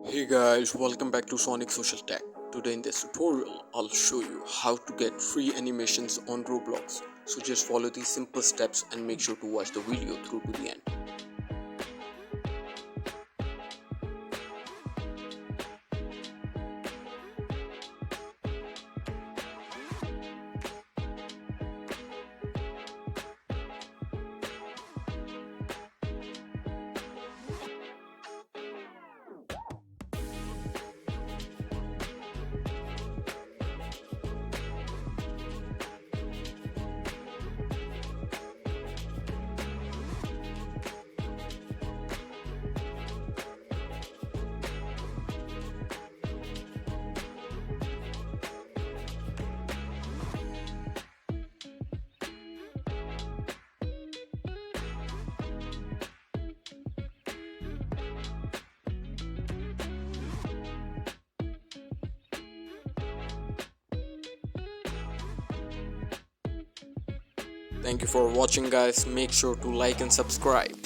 Hey guys, welcome back to Sonic Social Tech. Today in this tutorial, I'll show you how to get free animations on Roblox. So just follow these simple steps and make sure to watch the video through to the end. Thank you for watching guys. Make sure to like and subscribe.